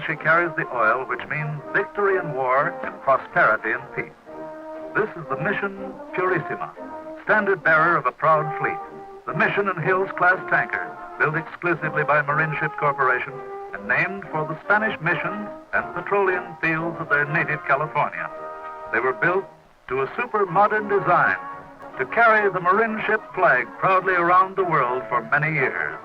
she carries the oil which means victory in war and prosperity in peace. This is the Mission Purissima, standard bearer of a proud fleet. The Mission and Hills-class tanker, built exclusively by Marinship Corporation and named for the Spanish missions and petroleum fields of their native California. They were built to a super modern design to carry the Marinship flag proudly around the world for many years.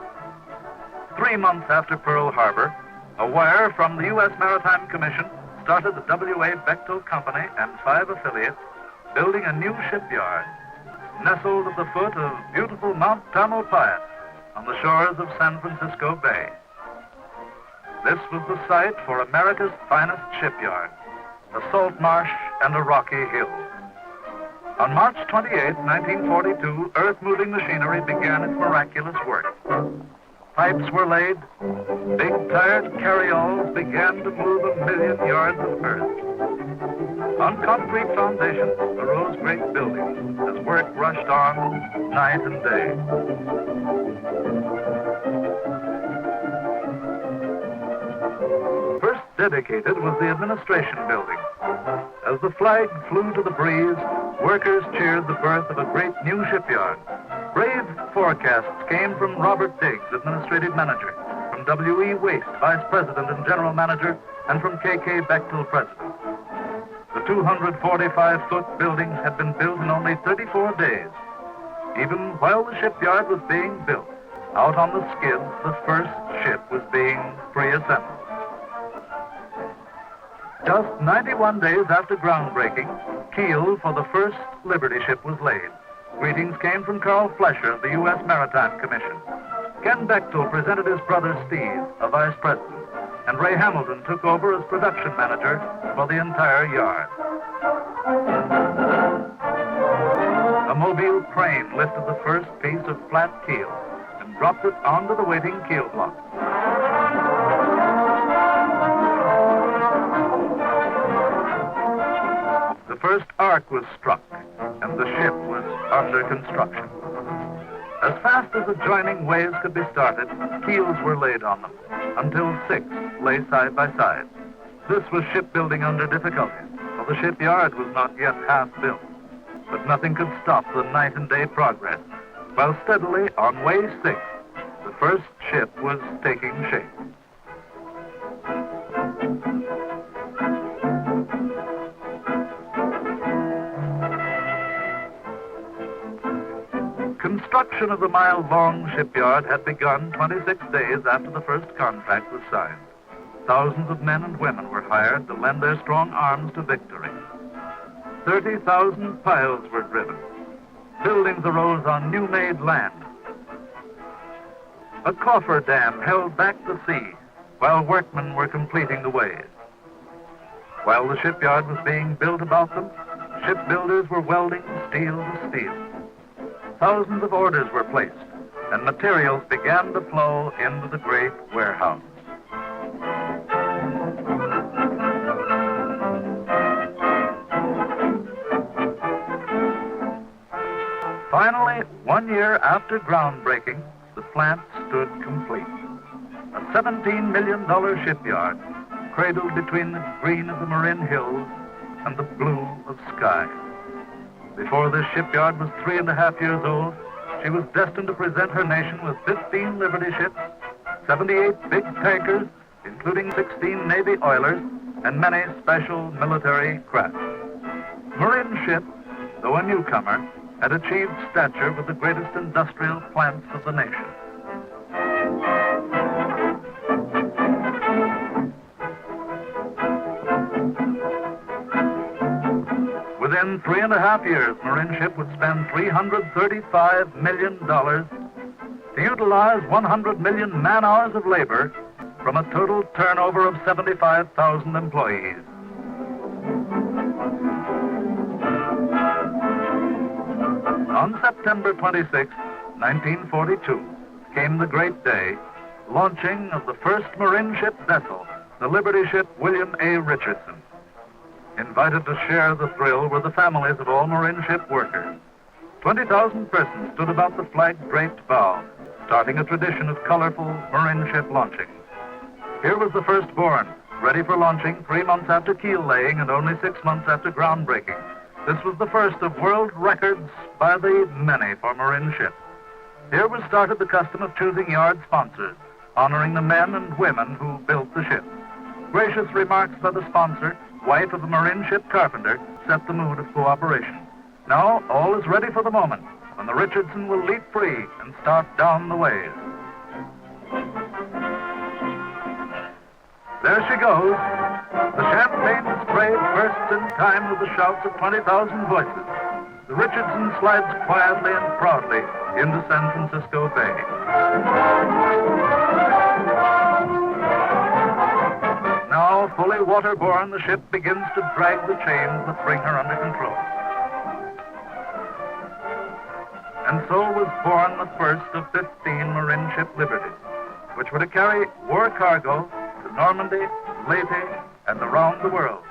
3 months after Pearl Harbor, a wire from the U.S. Maritime Commission started the W.A. Bechtel Company and 5 affiliates building a new shipyard nestled at the foot of beautiful Mount Tamalpais on the shores of San Francisco Bay. This was the site for America's finest shipyard, a salt marsh and a rocky hill. On March 28, 1942, earth-moving machinery began its miraculous work. Pipes were laid, big tired carryalls began to move 1,000,000 yards of earth. On concrete foundations arose great buildings as work rushed on night and day. First dedicated was the administration building. As the flag flew to the breeze, workers cheered the birth of a great new shipyard. Brave forecasts came from Robert Diggs, administrative manager, from W.E. Waste, vice president and general manager, and from K.K. Bechtel, president. The 245-foot buildings had been built in only 34 days. Even while the shipyard was being built, out on the skids, the first ship was being pre-assembled. Just 91 days after groundbreaking, keel for the first Liberty ship was laid. Greetings came from Carl Flesher of the U.S. Maritime Commission. Ken Bechtel presented his brother Steve, a vice president, and Ray Hamilton took over as production manager for the entire yard. A mobile crane lifted the first piece of flat keel and dropped it onto the waiting keel block. The first arc was struck, and the ship was under construction. As fast as adjoining waves could be started, keels were laid on them, until 6 lay side by side. This was shipbuilding under difficulties, for the shipyard was not yet half built. But nothing could stop the night and day progress, while steadily on way 6, the first ship was taking shape. Construction of the mile-long shipyard had begun 26 days after the first contract was signed. Thousands of men and women were hired to lend their strong arms to victory. 30,000 piles were driven. Buildings arose on new-made land. A coffer dam held back the sea while workmen were completing the ways. While the shipyard was being built about them, shipbuilders were welding steel to steel. Thousands of orders were placed, and materials began to flow into the great warehouse. Finally, 1 year after groundbreaking, the plant stood complete. A $17 million shipyard, cradled between the green of the Marin Hills and the blue of sky. Before this shipyard was 3.5 years old, she was destined to present her nation with 15 Liberty ships, 78 big tankers, including 16 Navy oilers, and many special military craft. Marinship, though a newcomer, had achieved stature with the greatest industrial plants of the nation. Within 3.5 years, Marinship would spend $335 million to utilize 100 million man-hours of labor from a total turnover of 75,000 employees. On September 26, 1942, came the great day, launching of the first Marinship vessel, the Liberty ship William A. Richardson. Invited to share the thrill were the families of all Marinship workers. 20,000 persons stood about the flag-draped bow, starting a tradition of colorful Marinship launching. Here was the firstborn, ready for launching 3 months after keel laying and only 6 months after groundbreaking. This was the first of world records by the many for Marinship. Here was started the custom of choosing yard sponsors, honoring the men and women who built the ship. Gracious remarks by the sponsor, wife of a Marinship carpenter, set the mood of cooperation. Now all is ready for the moment when the Richardson will leap free and start down the ways. There she goes. The champagne spray bursts in time with the shouts of 20,000 voices. The Richardson slides quietly and proudly into San Francisco Bay. Now, fully waterborne, the ship begins to drag the chains that bring her under control. And so was born the first of 15 Marinship Liberties, which were to carry war cargo to Normandy, Leyte, and around the world.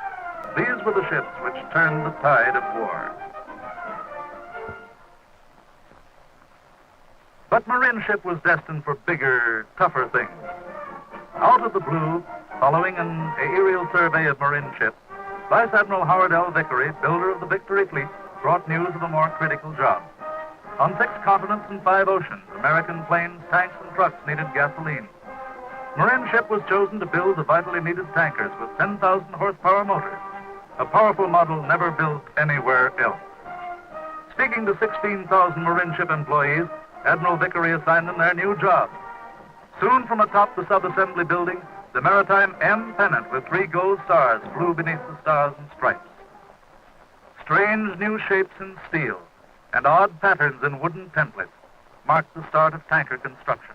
These were the ships which turned the tide of war. But Marinship was destined for bigger, tougher things. Out of the blue, following an aerial survey of Marinship, Vice Admiral Howard L. Vickery, builder of the Victory fleet, brought news of a more critical job. On 6 continents and 5 oceans, American planes, tanks, and trucks needed gasoline. Marinship was chosen to build the vitally needed tankers with 10,000 horsepower motors, a powerful model never built anywhere else. Speaking to 16,000 Marinship employees, Admiral Vickery assigned them their new job. Soon from atop the sub-assembly building, the maritime M pennant with 3 gold stars flew beneath the stars and stripes. Strange new shapes in steel and odd patterns in wooden templates marked the start of tanker construction.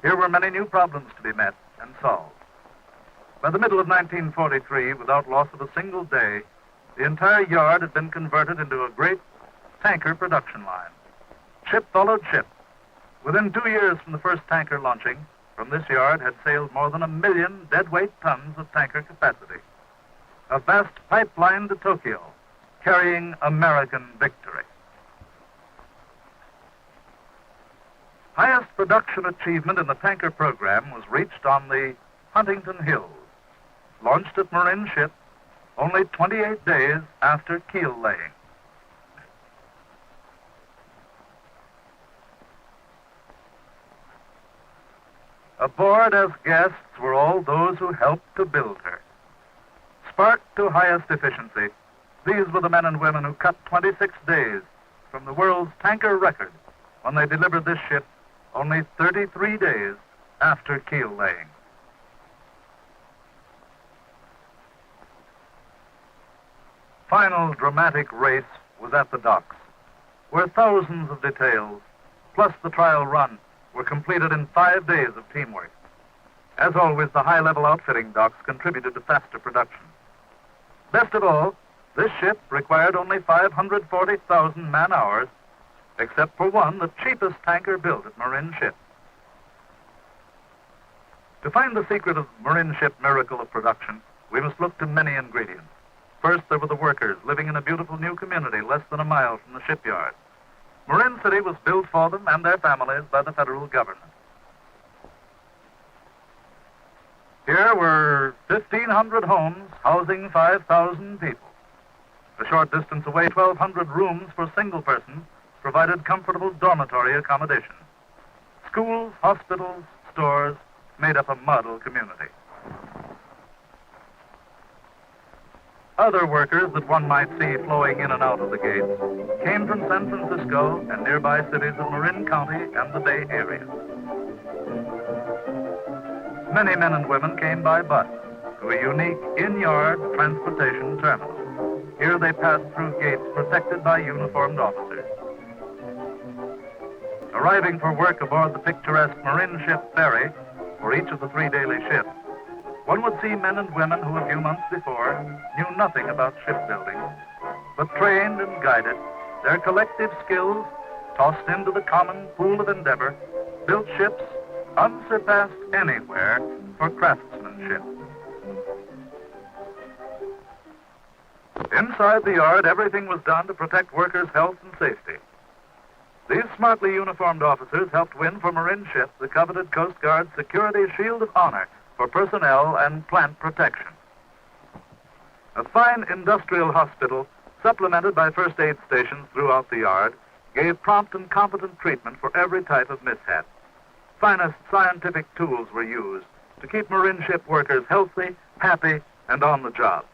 Here were many new problems to be met and solved. By the middle of 1943, without loss of a single day, the entire yard had been converted into a great tanker production line. Ship followed ship. Within 2 years from the first tanker launching, from this yard had sailed more than 1 million deadweight tons of tanker capacity. A vast pipeline to Tokyo, carrying American victory. Highest production achievement in the tanker program was reached on the Huntington Hills, launched at Marinship only 28 days after keel laying. Aboard as guests were all those who helped to build her. Sparked to highest efficiency, these were the men and women who cut 26 days from the world's tanker record when they delivered this ship only 33 days after keel laying. Final dramatic race was at the docks, where thousands of details, plus the trial run, were completed in 5 days of teamwork. As always, the high-level outfitting docks contributed to faster production. Best of all, this ship required only 540,000 man-hours, except for one, the cheapest tanker built at Marinship. To find the secret of Marinship miracle of production, we must look to many ingredients. First, there were the workers living in a beautiful new community less than a mile from the shipyard. Marin City was built for them and their families by the federal government. Here were 1,500 homes housing 5,000 people. A short distance away, 1,200 rooms for single persons provided comfortable dormitory accommodation. Schools, hospitals, stores made up a model community. Other workers that one might see flowing in and out of the gates came from San Francisco and nearby cities of Marin County and the Bay Area. Many men and women came by bus to a unique in-yard transportation terminal. Here they passed through gates protected by uniformed officers. Arriving for work aboard the picturesque Marinship ferry for each of the 3 daily ships, one would see men and women who a few months before knew nothing about shipbuilding, but trained and guided, their collective skills tossed into the common pool of endeavor, built ships unsurpassed anywhere for craftsmanship. Inside the yard, everything was done to protect workers' health and safety. These smartly uniformed officers helped win for Marinship the coveted Coast Guard Security Shield of Honor for personnel and plant protection. A fine industrial hospital, supplemented by first aid stations throughout the yard, gave prompt and competent treatment for every type of mishap. Finest scientific tools were used to keep Marinship workers healthy, happy, and on the job.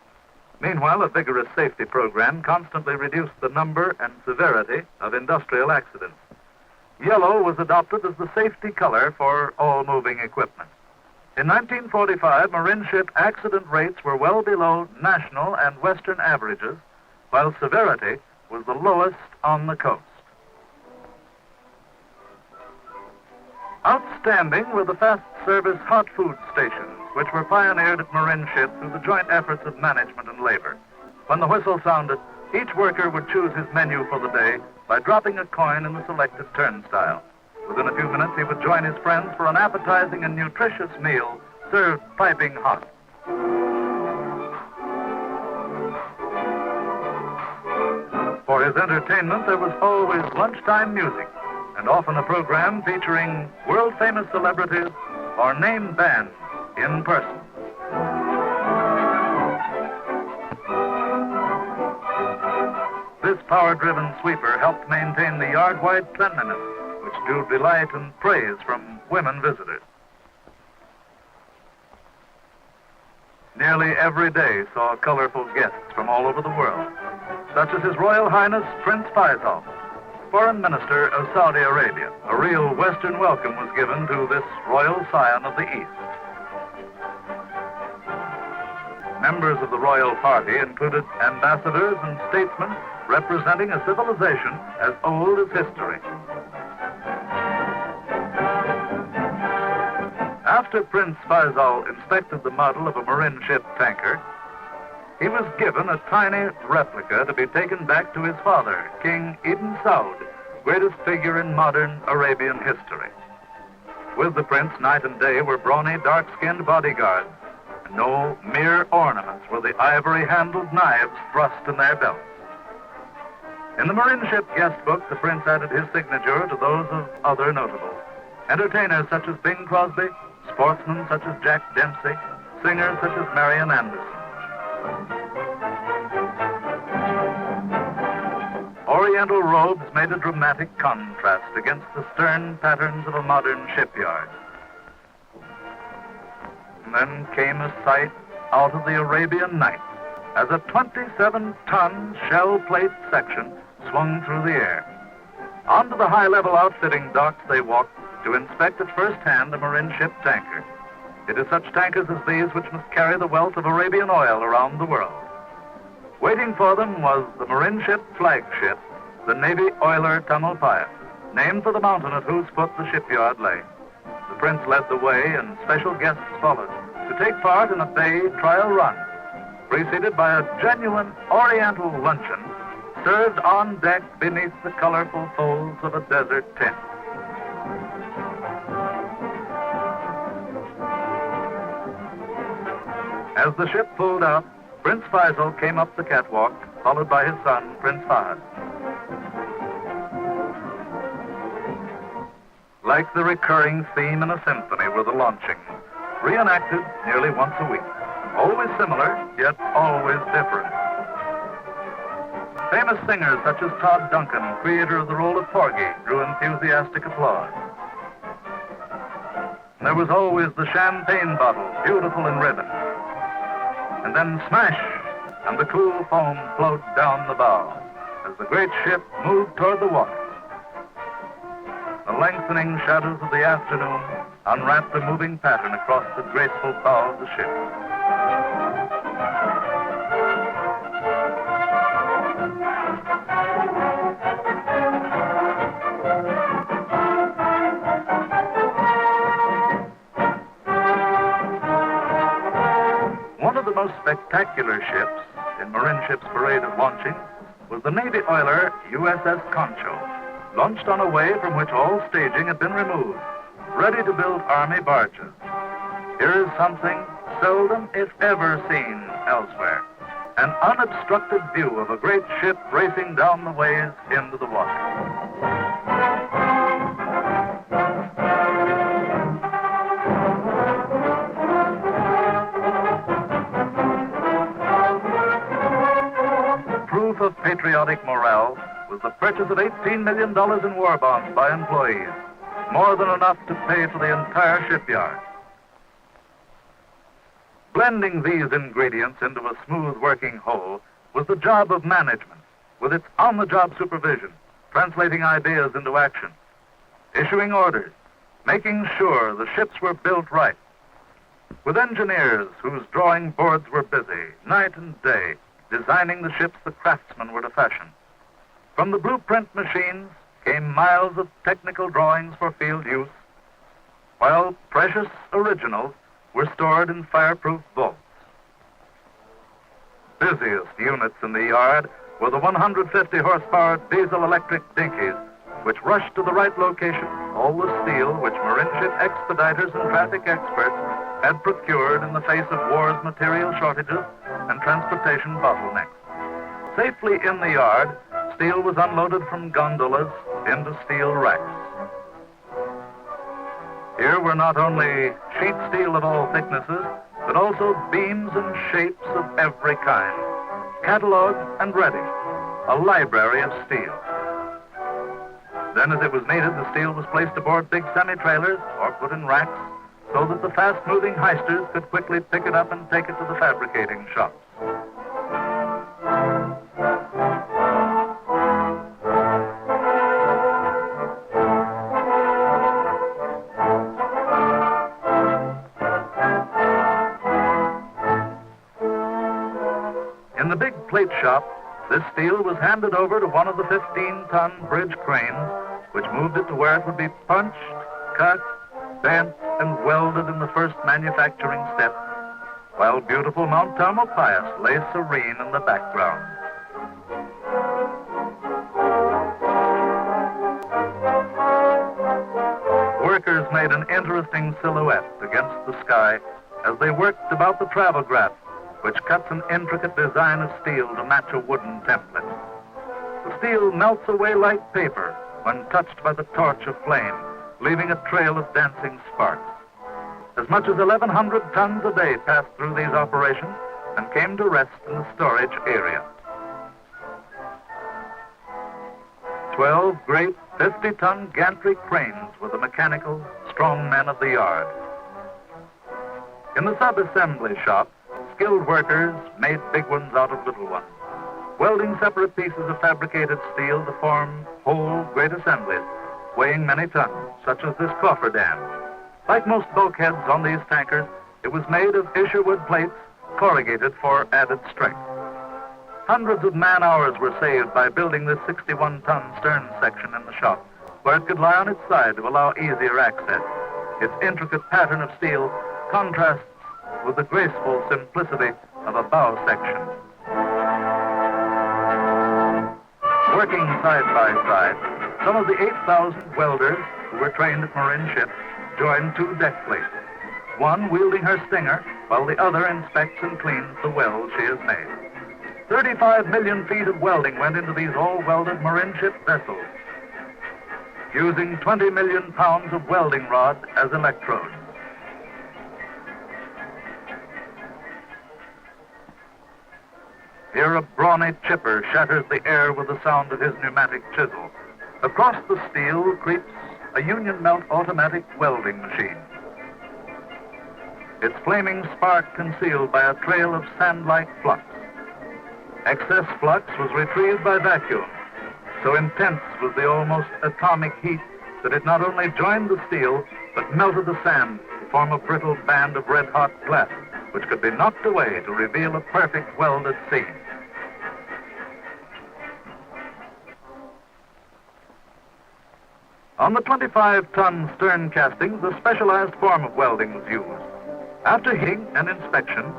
Meanwhile, a vigorous safety program constantly reduced the number and severity of industrial accidents. Yellow was adopted as the safety color for all moving equipment. In 1945, Marinship accident rates were well below national and western averages, while severity was the lowest on the coast. Outstanding were the fast service hot food stations, which were pioneered at Marinship through the joint efforts of management and labor. When the whistle sounded, each worker would choose his menu for the day by dropping a coin in the selected turnstile. Within a few minutes, he would join his friends for an appetizing and nutritious meal served piping hot. For his entertainment, there was always lunchtime music, and often a program featuring world-famous celebrities or name bands in person. This power-driven sweeper helped maintain the yard-wide cleanliness, which drew delight and praise from women visitors. Nearly every day saw colorful guests from all over the world, such as His Royal Highness Prince Faisal, Foreign Minister of Saudi Arabia. A real Western welcome was given to this royal scion of the East. Members of the royal party included ambassadors and statesmen representing a civilization as old as history. After Prince Faisal inspected the model of a Marinship tanker, he was given a tiny replica to be taken back to his father, King Ibn Saud, greatest figure in modern Arabian history. With the prince, night and day were brawny, dark-skinned bodyguards. No mere ornaments were the ivory-handled knives thrust in their belts. In the Marinship guest book, the prince added his signature to those of other notables. Entertainers such as Bing Crosby, sportsmen such as Jack Dempsey, singers such as Marian Anderson. Oriental robes made a dramatic contrast against the stern patterns of a modern shipyard. And then came a sight out of the Arabian night as a 27-ton shell plate section swung through the air. Onto the high-level outfitting docks they walked to inspect at first hand a Marinship tanker. It is such tankers as these which must carry the wealth of Arabian oil around the world. Waiting for them was the Marinship flagship, the Navy oiler Tamalpais, named for the mountain at whose foot the shipyard lay. The prince led the way, and special guests followed to take part in a bay trial run, preceded by a genuine Oriental luncheon served on deck beneath the colorful folds of a desert tent. As the ship pulled out, Prince Faisal came up the catwalk, followed by his son, Prince Fahd. Like the recurring theme in a symphony were the launchings, reenacted nearly once a week. Always similar, yet always different. Famous singers such as Todd Duncan, creator of the role of Porgy, drew enthusiastic applause. There was always the champagne bottle, beautiful in ribbon. And then smash, and the cool foam flowed down the bow as the great ship moved toward the water. The lengthening shadows of the afternoon unwrapped a moving pattern across the graceful bow of the ship. One of the most spectacular ships in Marinship's parade of launching was the Navy oiler USS Concho, launched on a way from which all staging had been removed, ready to build Army barges. Here is something seldom, if ever, seen elsewhere. An unobstructed view of a great ship racing down the ways into the water. proof of patriotic morale was the purchase of $18 million in war bonds by employees, more than enough to pay for the entire shipyard. Blending these ingredients into a smooth working whole was the job of management, with its on-the-job supervision, translating ideas into action, issuing orders, making sure the ships were built right, with engineers whose drawing boards were busy, night and day, designing the ships the craftsmen were to fashion. From the blueprint machines came miles of technical drawings for field use, while precious originals were stored in fireproof vaults. Busiest units in the yard were the 150 horsepower diesel-electric dinkies, which rushed to the right location all the steel which Marinship expediters and traffic experts had procured in the face of war's material shortages and transportation bottlenecks. Safely in the yard, steel was unloaded from gondolas into steel racks. Here were not only sheet steel of all thicknesses, but also beams and shapes of every kind, cataloged and ready, a library of steel. Then, as it was needed, the steel was placed aboard big semi-trailers or put in racks so that the fast-moving heisters could quickly pick it up and take it to the fabricating shops. In the big plate shop, this steel was handed over to one of the 15-ton bridge cranes, which moved it to where it would be punched, cut, bent, and welded in the first manufacturing step, while beautiful Mount Tamalpais lay serene in the background. Workers made an interesting silhouette against the sky as they worked about the travel graph, which cuts an intricate design of steel to match a wooden template. The steel melts away like paper when touched by the torch of flame, leaving a trail of dancing sparks. As much as 1,100 tons a day passed through these operations and came to rest in the storage area. 12 great 50-ton gantry cranes were the mechanical, strong men of the yard. In the sub-assembly shop, skilled workers made big ones out of little ones, welding separate pieces of fabricated steel to form whole great assemblies, weighing many tons, such as this cofferdam. Like most bulkheads on these tankers, it was made of isherwood plates corrugated for added strength. Hundreds of man-hours were saved by building this 61-ton stern section in the shop, where it could lie on its side to allow easier access. Its intricate pattern of steel contrasts with the graceful simplicity of a bow section. Working side by side, some of the 8,000 welders who were trained at Marinship joined two deck plates, one wielding her stinger while the other inspects and cleans the welds she has made. 35 million feet of welding went into these all-welded Marinship vessels, using 20 million pounds of welding rod as electrodes. Here a brawny chipper shatters the air with the sound of his pneumatic chisel. Across the steel creeps a union melt automatic welding machine, its flaming spark concealed by a trail of sand-like flux. Excess flux was retrieved by vacuum. So intense was the almost atomic heat that it not only joined the steel, but melted the sand to form a brittle band of red-hot glass, which could be knocked away to reveal a perfect welded seam. On the 25-ton stern castings, a specialized form of welding was used. After heating and inspection,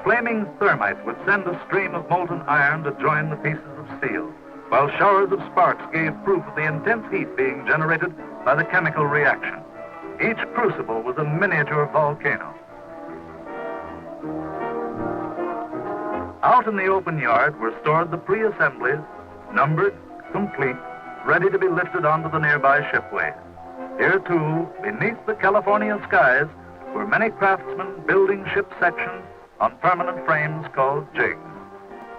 flaming thermite would send a stream of molten iron to join the pieces of steel, while showers of sparks gave proof of the intense heat being generated by the chemical reaction. Each crucible was a miniature volcano. Out in the open yard were stored the pre-assemblies, numbered, complete, ready to be lifted onto the nearby shipways. Here, too, beneath the California skies, were many craftsmen building ship sections on permanent frames called jigs.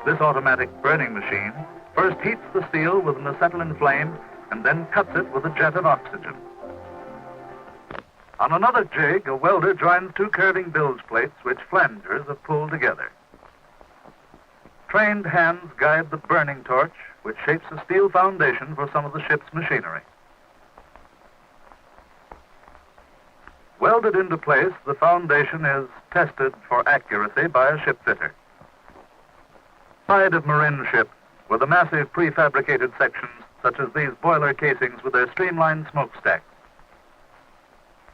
This automatic burning machine first heats the steel with an acetylene flame and then cuts it with a jet of oxygen. On another jig, a welder joins two curving bilge plates which flangers have pulled together. Trained hands guide the burning torch, which shapes a steel foundation for some of the ship's machinery. Welded into place, the foundation is tested for accuracy by a ship fitter. Side of Marinship were the massive prefabricated sections, such as these boiler casings with their streamlined smokestacks.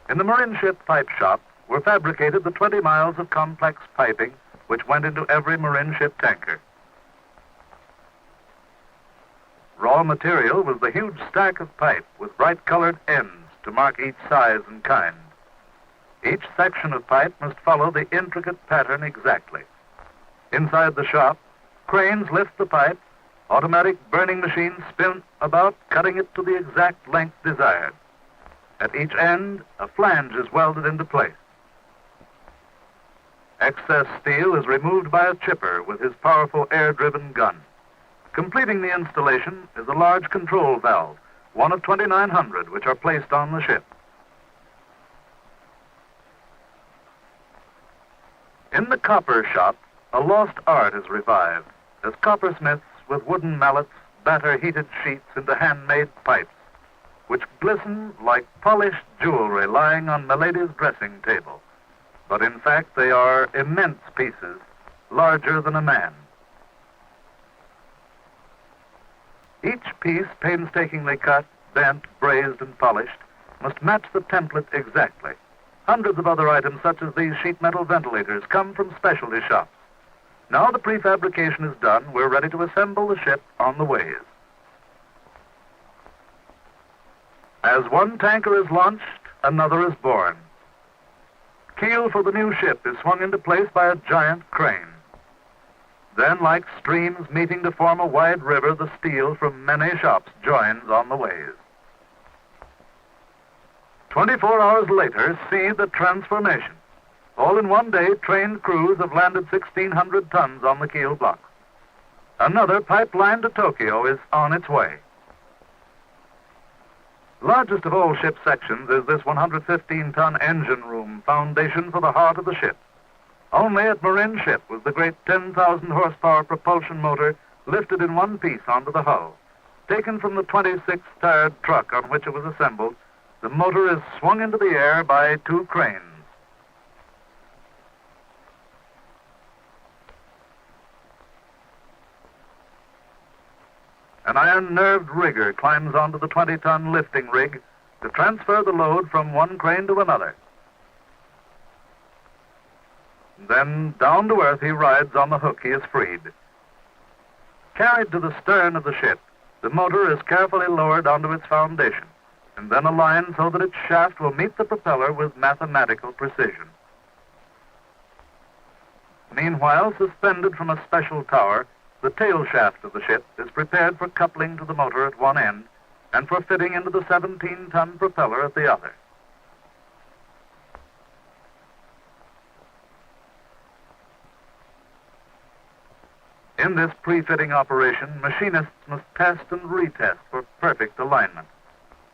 In the Marinship pipe shop were fabricated the 20 miles of complex piping which went into every Marinship tanker. Raw material was the huge stack of pipe with bright-colored ends to mark each size and kind. Each section of pipe must follow the intricate pattern exactly. Inside the shop, cranes lift the pipe, automatic burning machines spin about, cutting it to the exact length desired. At each end, a flange is welded into place. Excess steel is removed by a chipper with his powerful air-driven gun. Completing the installation is a large control valve, one of 2,900 which are placed on the ship. In the copper shop, a lost art is revived as coppersmiths with wooden mallets batter heated sheets into handmade pipes, which glisten like polished jewelry lying on Milady's dressing table. But in fact, they are immense pieces, larger than a man. Each piece, painstakingly cut, bent, brazed, and polished, must match the template exactly. Hundreds of other items, such as these sheet metal ventilators, come from specialty shops. Now the prefabrication is done, we're ready to assemble the ship on the ways. As one tanker is launched, another is born. Keel for the new ship is swung into place by a giant crane. Then, like streams meeting to form a wide river, the steel from many shops joins on the ways. 24 hours later, see the transformation. All in one day, trained crews have landed 1,600 tons on the keel block. Another pipeline to Tokyo is on its way. Largest of all ship sections is this 115-ton engine room, foundation for the heart of the ship. Only at Marinship was the great 10,000 horsepower propulsion motor lifted in one piece onto the hull. Taken from the 26-tired truck on which it was assembled, the motor is swung into the air by two cranes. An iron-nerved rigger climbs onto the 20-ton lifting rig to transfer the load from one crane to another. Then down to earth he rides on the hook he is freed. Carried to the stern of the ship, the motor is carefully lowered onto its foundation and then aligned so that its shaft will meet the propeller with mathematical precision. Meanwhile, suspended from a special tower, the tail shaft of the ship is prepared for coupling to the motor at one end and for fitting into the 17-ton propeller at the other. In this pre-fitting operation, machinists must test and retest for perfect alignment,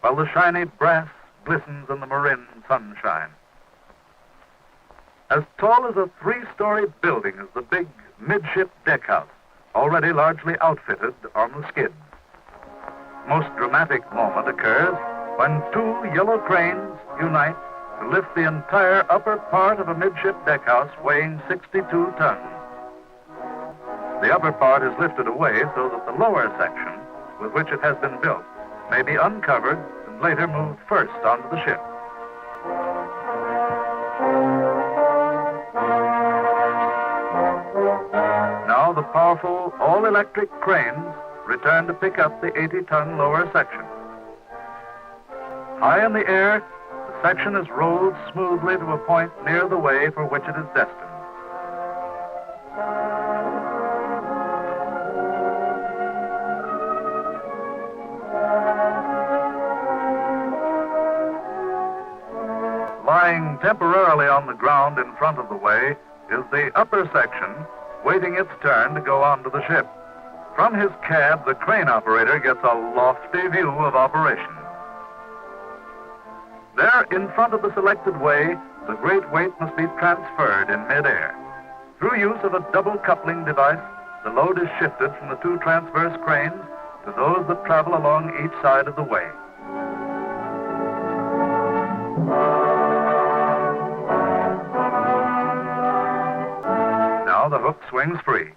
while the shiny brass glistens in the Marin sunshine. As tall as a 3-story building is the big midship deckhouse, already largely outfitted on the skids. Most dramatic moment occurs when two yellow cranes unite to lift the entire upper part of a midship deckhouse weighing 62 tons. The upper part is lifted away so that the lower section, with which it has been built, may be uncovered and later moved first onto the ship. Now the powerful all-electric cranes return to pick up the 80-ton lower section. High in the air, the section is rolled smoothly to a point near the way for which it is destined. Lying temporarily on the ground in front of the way is the upper section, waiting its turn to go onto the ship. From his cab, the crane operator gets a lofty view of operation. There, in front of the selected way, the great weight must be transferred in midair. Through use of a double coupling device, the load is shifted from the two transverse cranes to those that travel along each side of the way. Now the hook swings free.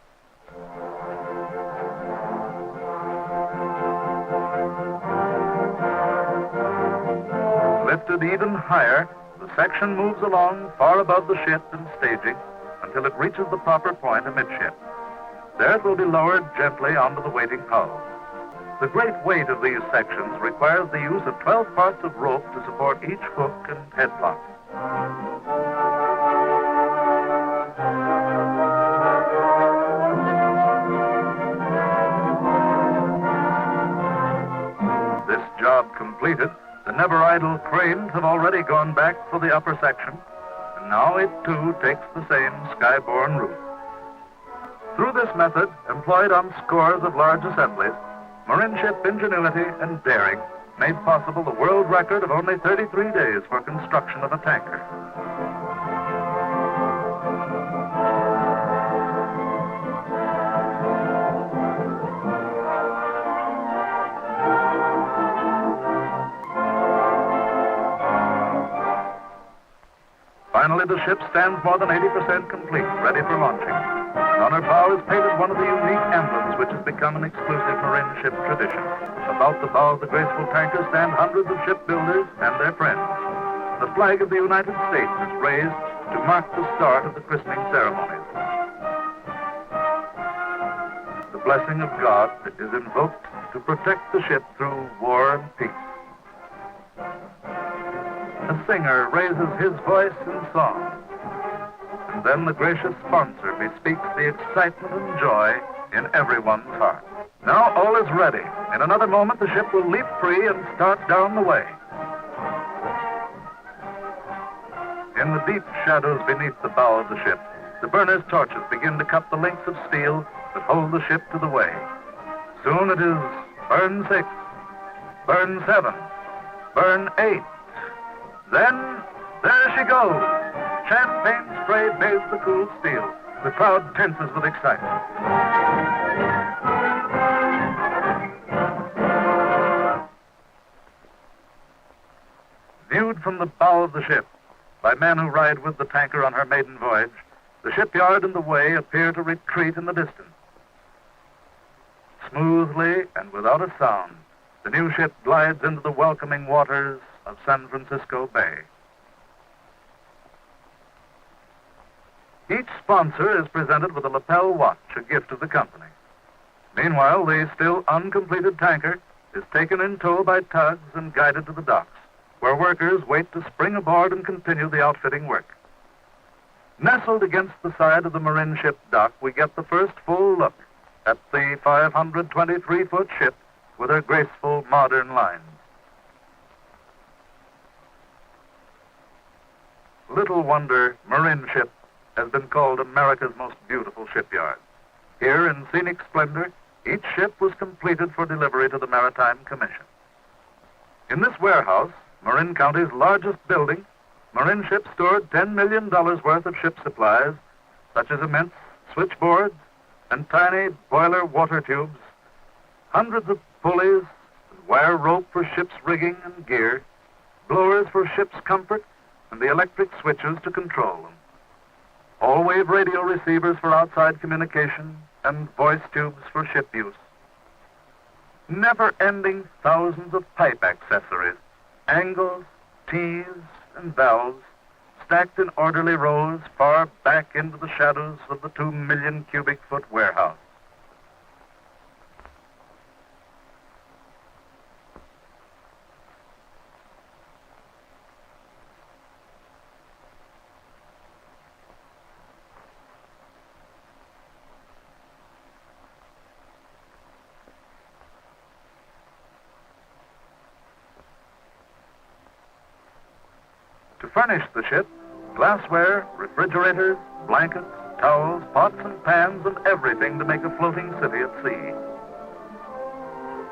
Lifted even higher, the section moves along far above the ship in staging until it reaches the proper point amidship. There it will be lowered gently onto the waiting hull. The great weight of these sections requires the use of 12 parts of rope to support each hook and headlock. This job completed, the never-idle cranes have already gone back for the upper section, and now it too takes the same skyborne route. Through this method, employed on scores of large assemblies, Marinship ingenuity and daring made possible the world record of only 33 days for construction of a tanker. Finally, the ship stands more than 80% complete, ready for launching. On her bow is painted one of the unique emblems which has become an exclusive Marinship tradition. About the bow of the graceful tanker stand hundreds of shipbuilders and their friends. The flag of the United States is raised to mark the start of the christening ceremonies. The blessing of God is invoked to protect the ship through war and peace. A singer raises his voice in song, and then the gracious sponsor bespeaks the excitement and joy in everyone's heart. Now all is ready. In another moment, the ship will leap free and start down the way. In the deep shadows beneath the bow of the ship, the burner's torches begin to cut the links of steel that hold the ship to the way. Soon it is burn 6, burn 7, burn 8. Then, there she goes. Champagne spray bathes the cool steel. The crowd tenses with excitement. Viewed from the bow of the ship by men who ride with the tanker on her maiden voyage, the shipyard and the way appear to retreat in the distance. Smoothly and without a sound, the new ship glides into the welcoming waters of San Francisco Bay. Each sponsor is presented with a lapel watch, a gift of the company. Meanwhile, the still uncompleted tanker is taken in tow by tugs and guided to the docks, where workers wait to spring aboard and continue the outfitting work. Nestled against the side of the Marinship dock, we get the first full look at the 523-foot ship with her graceful modern lines. Little wonder Marinship has been called America's most beautiful shipyard. Here in scenic splendor, each ship was completed for delivery to the Maritime Commission. In this warehouse, Marin County's largest building, Marinship stored $10 million worth of ship supplies, such as immense switchboards and tiny boiler water tubes, hundreds of pulleys, and wire rope for ship's rigging and gear, blowers for ship's comfort, and the electric switches to control them. All-wave radio receivers for outside communication and voice tubes for ship use. Never-ending thousands of pipe accessories, angles, tees, and valves stacked in orderly rows far back into the shadows of the 2 million cubic foot warehouse. To furnish the ship, glassware, refrigerators, blankets, towels, pots and pans, and everything to make a floating city at sea.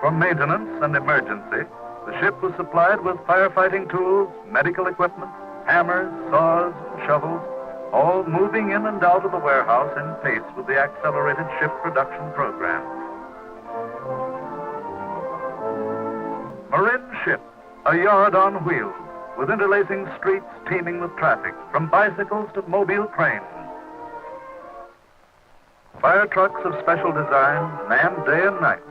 For maintenance and emergency, the ship was supplied with firefighting tools, medical equipment, hammers, saws, and shovels, all moving in and out of the warehouse in pace with the accelerated ship production program. Marinship, a yard on wheels, with interlacing streets teeming with traffic, from bicycles to mobile cranes. Fire trucks of special design, manned day and night.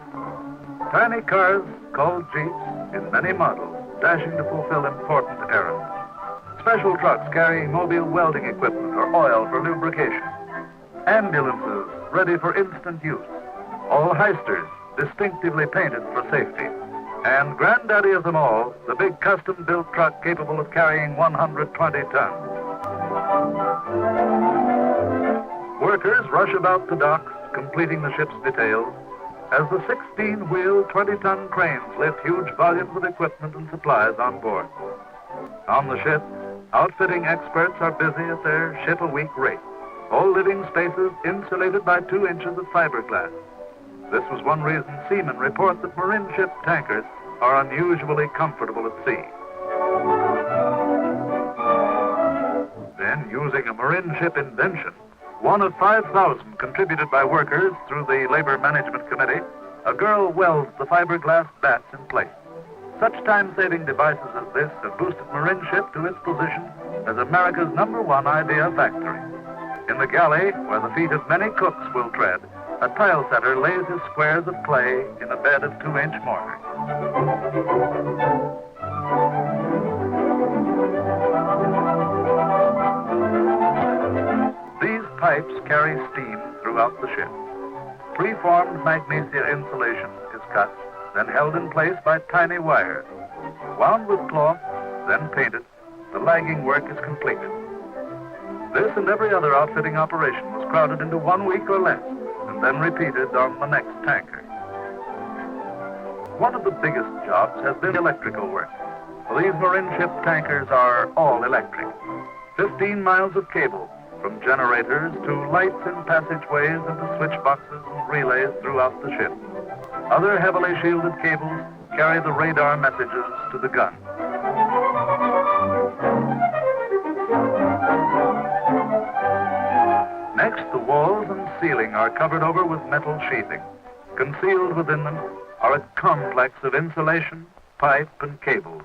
Tiny cars called jeeps in many models, dashing to fulfill important errands. Special trucks carrying mobile welding equipment or oil for lubrication. Ambulances ready for instant use. All heisters distinctively painted for safety. And granddaddy of them all, the big custom-built truck capable of carrying 120 tons. Workers rush about the docks, completing the ship's details, as the 16-wheel, 20-ton cranes lift huge volumes of equipment and supplies on board. On the ship, outfitting experts are busy at their ship-a-week rate, all living spaces insulated by 2 inches of fiberglass. This was one reason seamen report that Marinship tankers are unusually comfortable at sea. Then, using a Marinship invention, one of 5,000 contributed by workers through the Labor Management Committee, a girl welds the fiberglass bats in place. Such time-saving devices as this have boosted Marinship to its position as America's #1 idea factory. In the galley, where the feet of many cooks will tread, a tile setter lays his squares of clay in a bed of 2-inch mortar. These pipes carry steam throughout the ship. Preformed magnesia insulation is cut, then held in place by tiny wires. Wound with cloth, then painted, the lagging work is completed. This and every other outfitting operation was crowded into 1 week or less, and then repeated on the next tanker. One of the biggest jobs has been electrical work. For these Marinship tankers are all electric. 15 miles of cable, from generators to lights in passageways and to switch boxes and relays throughout the ship. Other heavily shielded cables carry the radar messages to the gun. Next, the walls and ceiling are covered over with metal sheathing. Concealed within them are a complex of insulation, pipe, and cables.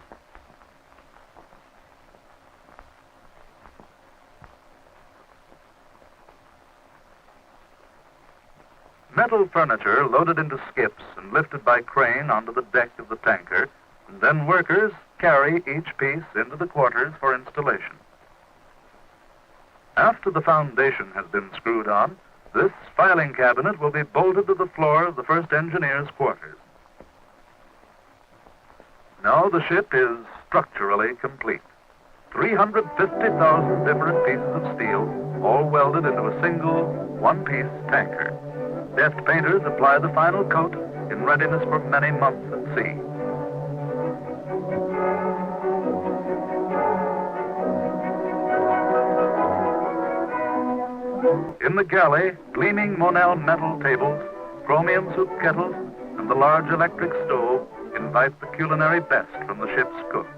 Metal furniture loaded into skips and lifted by crane onto the deck of the tanker, and then workers carry each piece into the quarters for installation. After the foundation has been screwed on, this filing cabinet will be bolted to the floor of the first engineer's quarters. Now the ship is structurally complete. 350,000 different pieces of steel, all welded into a single, one-piece tanker. Deft painters apply the final coat in readiness for many months at sea. In the galley, gleaming Monel metal tables, chromium soup kettles, and the large electric stove invite the culinary best from the ship's cooks.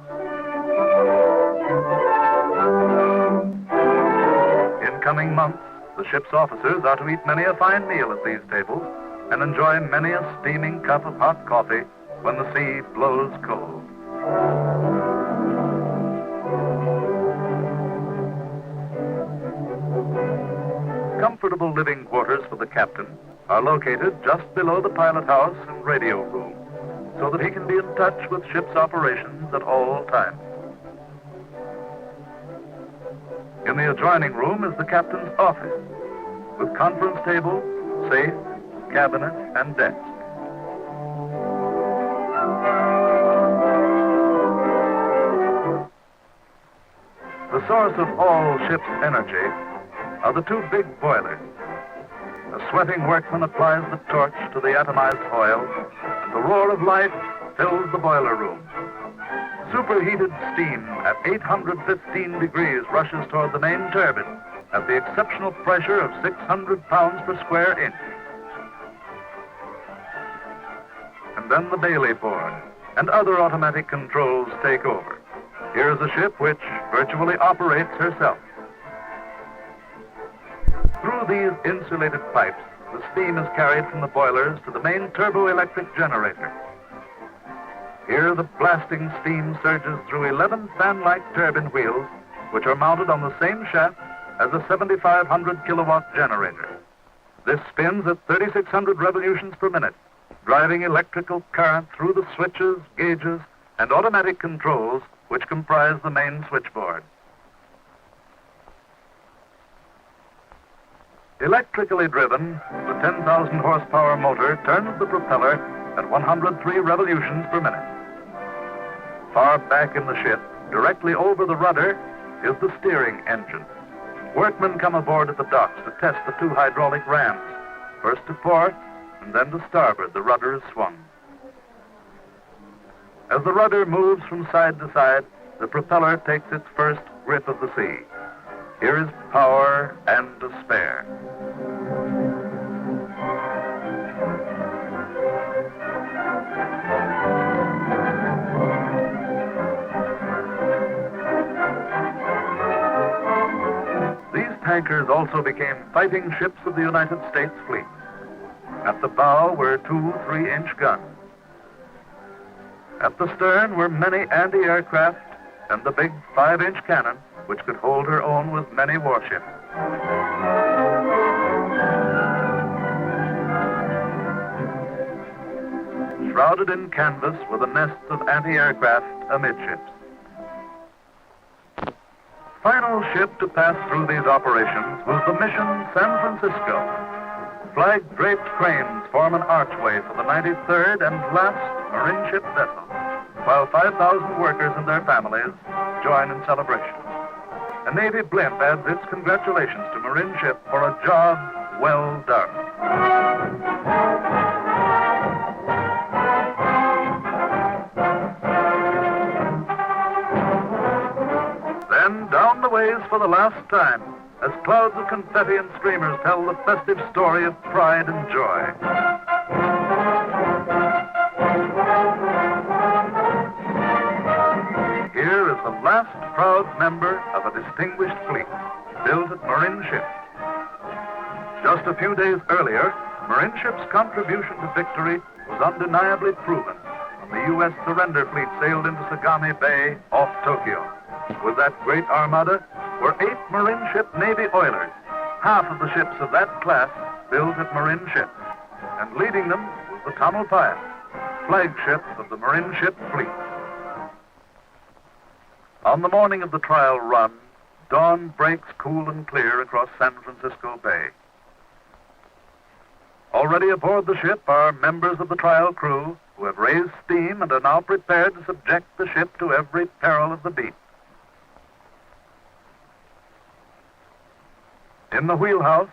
In coming months, the ship's officers are to eat many a fine meal at these tables and enjoy many a steaming cup of hot coffee when the sea blows cold. Comfortable living quarters for the captain are located just below the pilot house and radio room, so that he can be in touch with ship's operations at all times. In the adjoining room is the captain's office, with conference table, safe, cabinet, and desk. The source of all ship's energy are the 2 big boilers. A sweating workman applies the torch to the atomized oil, and the roar of life fills the boiler room. Superheated steam at 815 degrees rushes toward the main turbine, at the exceptional pressure of 600 pounds per square inch. And then the Bailey board and other automatic controls take over. Here's a ship which virtually operates herself. Through these insulated pipes, the steam is carried from the boilers to the main turboelectric generator. Here, the blasting steam surges through 11 fan-like turbine wheels, which are mounted on the same shaft as a 7,500 kilowatt generator. This spins at 3,600 revolutions per minute, driving electrical current through the switches, gauges, and automatic controls which comprise the main switchboard. Electrically driven, the 10,000 horsepower motor turns the propeller at 103 revolutions per minute. Far back in the ship, directly over the rudder, is the steering engine. Workmen come aboard at the docks to test the 2 hydraulic rams. First to port, and then to starboard, the rudder is swung. As the rudder moves from side to side, the propeller takes its first grip of the sea. Here is power and to spare. These tankers also became fighting ships of the United States fleet. At the bow were 2 3-inch guns. At the stern were many anti-aircraft and the big 5-inch cannon, which could hold her own with many warships. Shrouded in canvas were the nests of anti-aircraft amidships. Final ship to pass through these operations was the mission San Francisco. Flag-draped cranes form an archway for the 93rd and last Marinship vessel, while 5,000 workers and their families join in celebration. A Navy blimp adds its congratulations to Marinship for a job well done. Then down the ways for the last time, as clouds of confetti and streamers tell the festive story of pride and joy. Here is the last proud member of a distinguished fleet, built at Marinship. Just a few days earlier, Marinship's contribution to victory was undeniably proven when the U.S. surrender fleet sailed into Sagami Bay off Tokyo. With that great armada were 8 Marinship Navy oilers, half of the ships of that class built at Marinship, and leading them was the Tamalpais, flagship of the Marinship fleet. On the morning of the trial run, dawn breaks cool and clear across San Francisco Bay. Already aboard the ship are members of the trial crew who have raised steam and are now prepared to subject the ship to every peril of the deep. In the wheelhouse,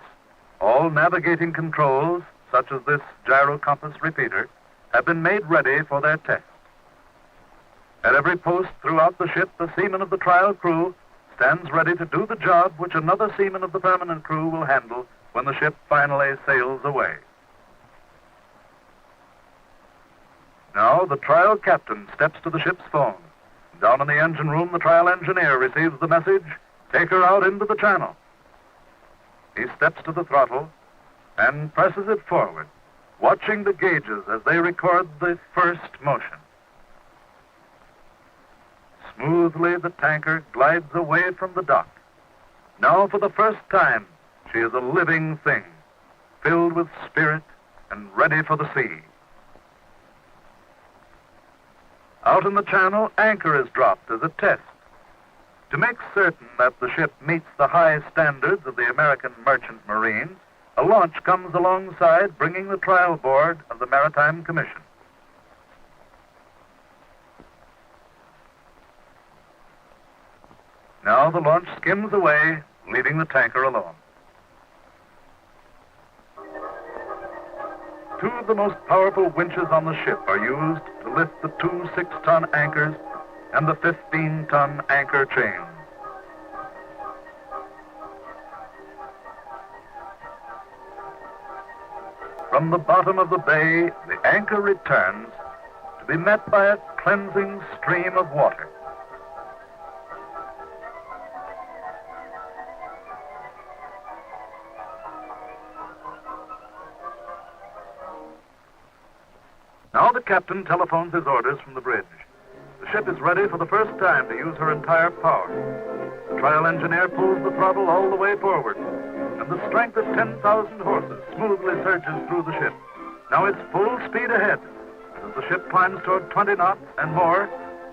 all navigating controls, such as this gyro compass repeater, have been made ready for their test. At every post throughout the ship, the seaman of the trial crew stands ready to do the job which another seaman of the permanent crew will handle when the ship finally sails away. Now the trial captain steps to the ship's phone. Down in the engine room, the trial engineer receives the message, "Take her out into the channel." He steps to the throttle and presses it forward, watching the gauges as they record the first motion. Smoothly, the tanker glides away from the dock. Now, for the first time, she is a living thing, filled with spirit and ready for the sea. Out in the channel, anchor is dropped as a test. To make certain that the ship meets the high standards of the American Merchant Marines, a launch comes alongside, bringing the trial board of the Maritime Commission. Now the launch skims away, leaving the tanker alone. 2 of the most powerful winches on the ship are used to lift the 2 6-ton anchors and the 15-ton anchor chain. From the bottom of the bay, the anchor returns to be met by a cleansing stream of water. Now the captain telephones his orders from the bridge. The ship is ready for the first time to use her entire power. The trial engineer pulls the throttle all the way forward, and the strength of 10,000 horses smoothly surges through the ship. Now it's full speed ahead. As the ship climbs toward 20 knots and more,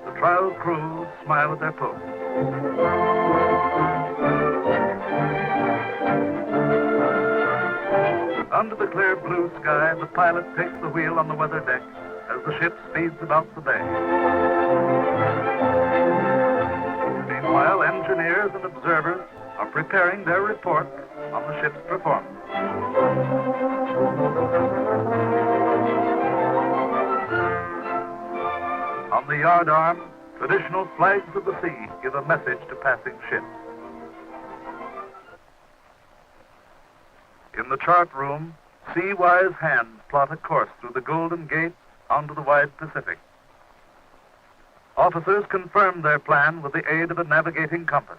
the trial crew smile at their posts. Under the clear blue sky, the pilot takes the wheel on the weather deck as the ship speeds about the bay. Meanwhile, engineers and observers are preparing their reports on the ship's performance. On the yard arm, traditional flags of the sea give a message to passing ships. In the chart room, sea-wise hands plot a course through the Golden Gate onto the wide Pacific. Officers confirm their plan with the aid of a navigating compass.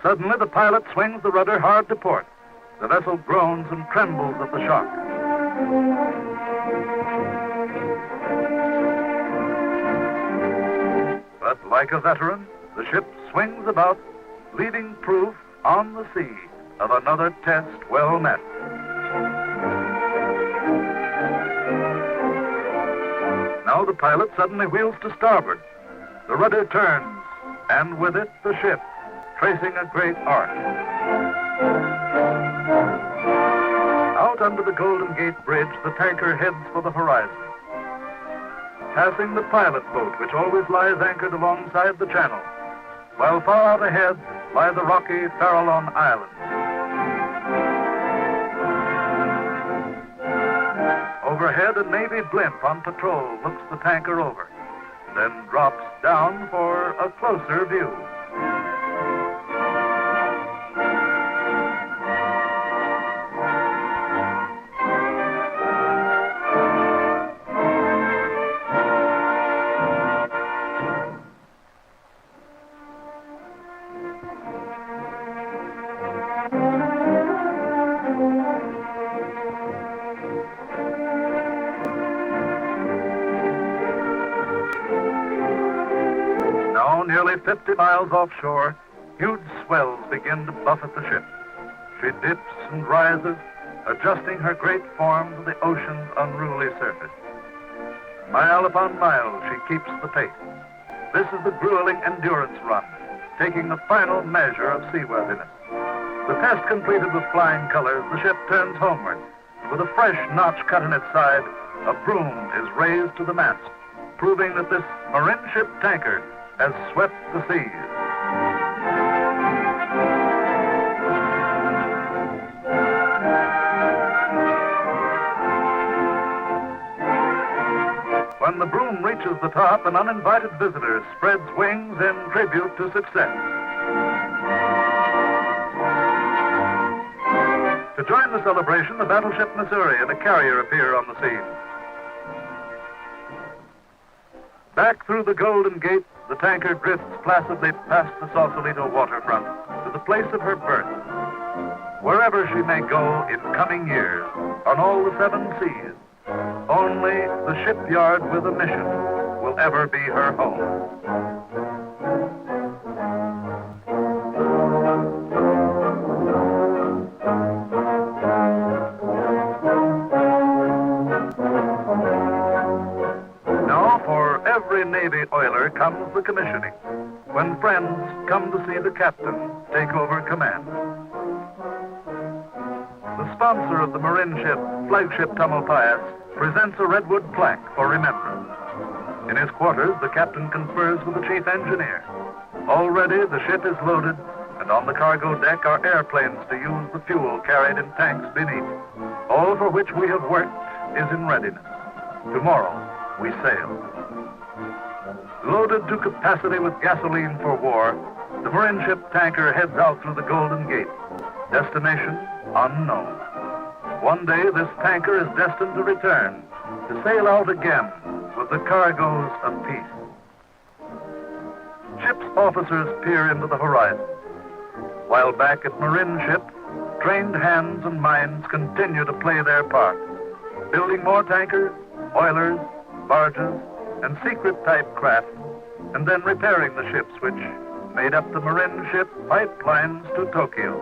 Suddenly, the pilot swings the rudder hard to port. The vessel groans and trembles at the shock. But like a veteran, the ship swings about, leaving proof on the sea of another test well met. Now the pilot suddenly wheels to starboard. The rudder turns, and with it the ship, tracing a great arc. Out under the Golden Gate Bridge, the tanker heads for the horizon. Passing the pilot boat, which always lies anchored alongside the channel, while far out ahead lie the rocky Farallon Islands. Overhead, a Navy blimp on patrol looks the tanker over, then drops down for a closer view. Nearly 50 miles offshore, huge swells begin to buffet the ship. She dips and rises, adjusting her great form to the ocean's unruly surface. Mile upon mile, she keeps the pace. This is the grueling endurance run, taking the final measure of seaworthiness. The test completed with flying colors, the ship turns homeward. With a fresh notch cut in its side, a broom is raised to the mast, proving that this Marinship tanker has swept the seas. When the broom reaches the top, an uninvited visitor spreads wings in tribute to success. To join the celebration, the battleship Missouri and a carrier appear on the scene. Back through the Golden Gate, the tanker drifts placidly past the Sausalito waterfront to the place of her birth. Wherever she may go in coming years, on all the 7 seas, only the shipyard with a mission will ever be her home. Every Navy oiler comes the commissioning, when friends come to see the captain take over command. The sponsor of the Marinship, flagship Tamalpais, presents a redwood plaque for remembrance. In his quarters, the captain confers with the chief engineer. Already the ship is loaded, and on the cargo deck are airplanes to use the fuel carried in tanks beneath. All for which we have worked is in readiness. Tomorrow we sail. Loaded to capacity with gasoline for war, the Marinship tanker heads out through the Golden Gate. Destination unknown. One day this tanker is destined to return, to sail out again with the cargoes of peace. Ship's officers peer into the horizon, while back at Marinship, trained hands and minds continue to play their part, building more tankers, oilers, barges, and secret-type craft, and then repairing the ships which made up the Marinship pipelines to Tokyo.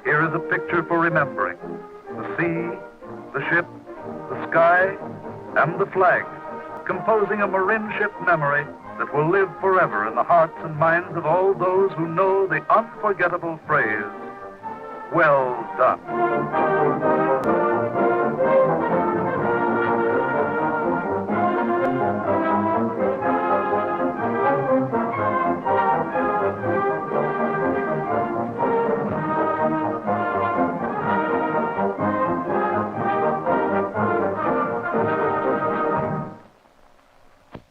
Here is a picture for remembering: the sea, the ship, the sky, and the flag, composing a Marinship memory that will live forever in the hearts and minds of all those who know the unforgettable phrase, "Well done."